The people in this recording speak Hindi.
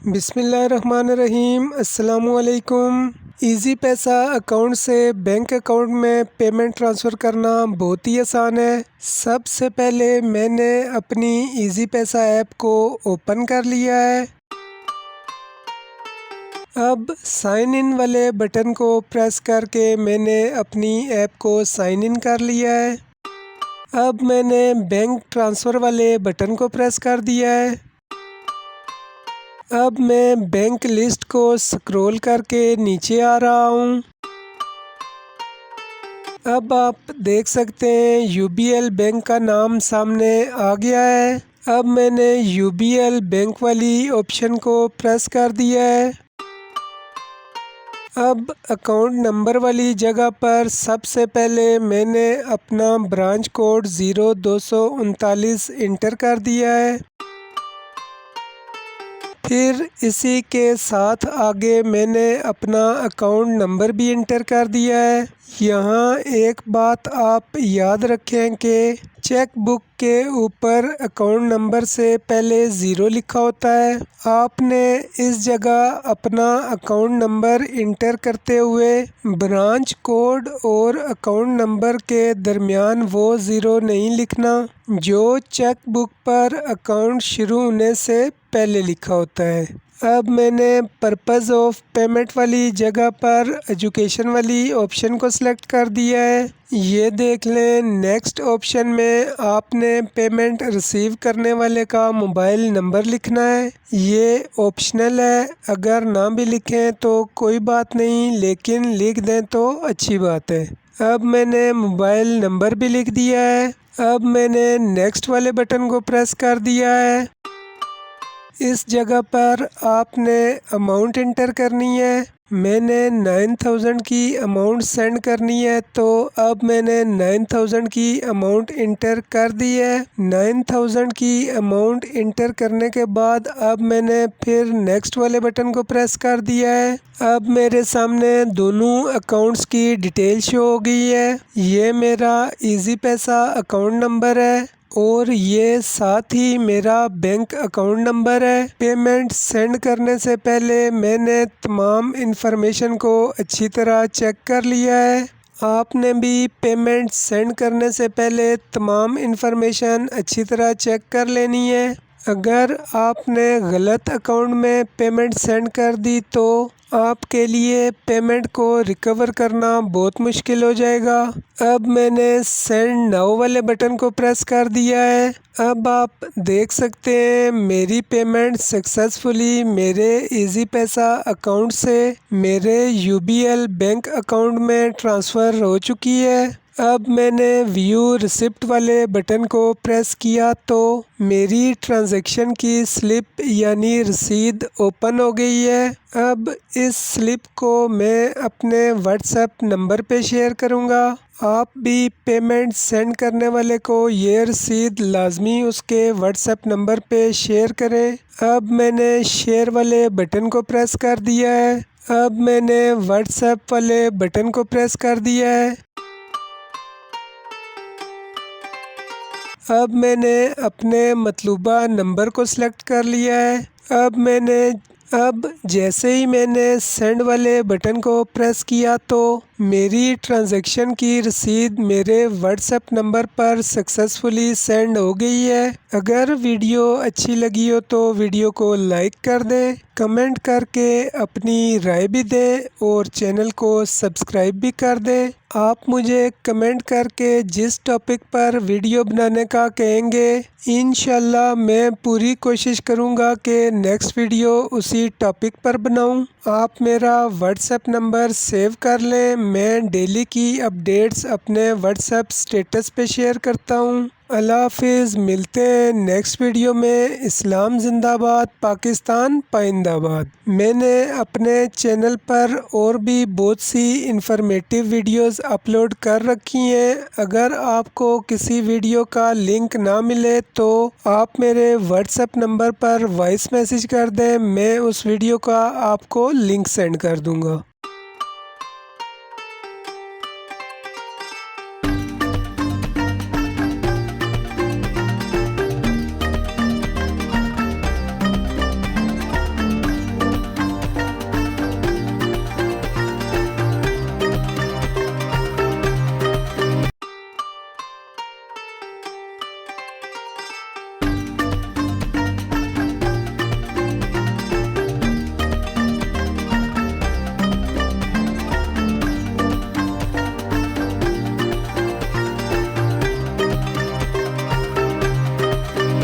बिस्मिल्लाहिर्रहमानिर्रहीम। अस्सलामुअलैकुम। इजी पैसा अकाउंट से बैंक अकाउंट में पेमेंट ट्रांसफ़र करना बहुत ही आसान है। सबसे पहले मैंने अपनी इजी पैसा ऐप को ओपन कर लिया है। अब साइन इन वाले बटन को प्रेस करके मैंने अपनी ऐप को साइन इन कर लिया है। अब मैंने बैंक ट्रांसफ़र वाले बटन को प्रेस कर दिया है। अब मैं बैंक लिस्ट को स्क्रॉल करके नीचे आ रहा हूँ। अब आप देख सकते हैं यूबीएल बैंक का नाम सामने आ गया है। अब मैंने यूबीएल बैंक वाली ऑप्शन को प्रेस कर दिया है। अब अकाउंट नंबर वाली जगह पर सबसे पहले मैंने अपना ब्रांच कोड 0239 इंटर कर दिया है। फिर इसी के साथ आगे मैंने अपना अकाउंट नंबर भी इंटर कर दिया है। यहाँ एक बात आप याद रखें कि चेक बुक के ऊपर अकाउंट नंबर से पहले ज़ीरो लिखा होता है। आपने इस जगह अपना अकाउंट नंबर इंटर करते हुए ब्रांच कोड और अकाउंट नंबर के दरमियान वो ज़ीरो नहीं लिखना जो चेक बुक पर अकाउंट शुरू होने से पहले लिखा होता है। अब मैंने पर्पज़ ऑफ पेमेंट वाली जगह पर एजुकेशन वाली ऑप्शन को सिलेक्ट कर दिया है। ये देख लें नेक्स्ट ऑप्शन में आपने पेमेंट रिसीव करने वाले का मोबाइल नंबर लिखना है। ये ऑप्शनल है, अगर ना भी लिखें तो कोई बात नहीं, लेकिन लिख दें तो अच्छी बात है। अब मैंने मोबाइल नंबर भी लिख दिया है। अब मैंने नेक्स्ट वाले बटन को प्रेस कर दिया है। इस जगह पर आपने अमाउंट इंटर करनी है। मैंने 9000 की अमाउंट सेंड करनी है, तो अब मैंने 9000 की अमाउंट इंटर कर दी है। 9000 की अमाउंट इंटर करने के बाद अब मैंने फिर नेक्स्ट वाले बटन को प्रेस कर दिया है। अब मेरे सामने दोनों अकाउंट्स की डिटेल शो हो गई है। ये मेरा इजी पैसा अकाउंट नंबर है और ये साथ ही मेरा बैंक अकाउंट नंबर है। पेमेंट सेंड करने से पहले मैंने तमाम इन्फॉर्मेशन को अच्छी तरह चेक कर लिया है। आपने भी पेमेंट सेंड करने से पहले तमाम इन्फॉर्मेशन अच्छी तरह चेक कर लेनी है। अगर आपने गलत अकाउंट में पेमेंट सेंड कर दी तो आपके लिए पेमेंट को रिकवर करना बहुत मुश्किल हो जाएगा। अब मैंने सेंड नाउ वाले बटन को प्रेस कर दिया है। अब आप देख सकते हैं मेरी पेमेंट सक्सेसफुली मेरे इजी पैसा अकाउंट से मेरे यूबीएल बैंक अकाउंट में ट्रांसफ़र हो चुकी है। अब मैंने व्यू रिसिप्ट वाले बटन को प्रेस किया तो मेरी ट्रांजैक्शन की स्लिप यानी रसीद ओपन हो गई है। अब इस स्लिप को मैं अपने व्हाट्सएप नंबर पे शेयर करूँगा। आप भी पेमेंट सेंड करने वाले को ये रसीद लाजमी उसके व्हाट्सएप नंबर पे शेयर करें। अब मैंने शेयर वाले बटन को प्रेस कर दिया है। अब मैंने व्हाट्सएप वाले बटन को प्रेस कर दिया है। अब मैंने अपने मतलूबा नंबर को सिलेक्ट कर लिया है। अब जैसे ही मैंने सेंड वाले बटन को प्रेस किया तो मेरी ट्रांजैक्शन की रसीद मेरे व्हाट्सएप नंबर पर सक्सेसफुली सेंड हो गई है। अगर वीडियो अच्छी लगी हो तो वीडियो को लाइक कर दें, कमेंट करके अपनी राय भी दें और चैनल को सब्सक्राइब भी कर दें। आप मुझे कमेंट करके जिस टॉपिक पर वीडियो बनाने का कहेंगे इंशाल्लाह मैं पूरी कोशिश करूँगा कि नेक्स्ट वीडियो उसी टॉपिक पर बनाऊँ। आप मेरा व्हाट्सएप नंबर सेव कर लें, मैं डेली की अपडेट्स अपने व्हाट्सएप स्टेटस पे शेयर करता हूँ। अल्लाह हाफिज़, मिलते हैं नेक्स्ट वीडियो में। इस्लाम जिंदाबाद, पाकिस्तान पाइंदाबाद। मैंने अपने चैनल पर और भी बहुत सी इंफॉर्मेटिव वीडियोस अपलोड कर रखी हैं। अगर आपको किसी वीडियो का लिंक ना मिले तो आप मेरे व्हाट्सएप नंबर पर वॉइस मैसेज कर दें, मैं उस वीडियो का आपको लिंक सेंड कर दूँगा।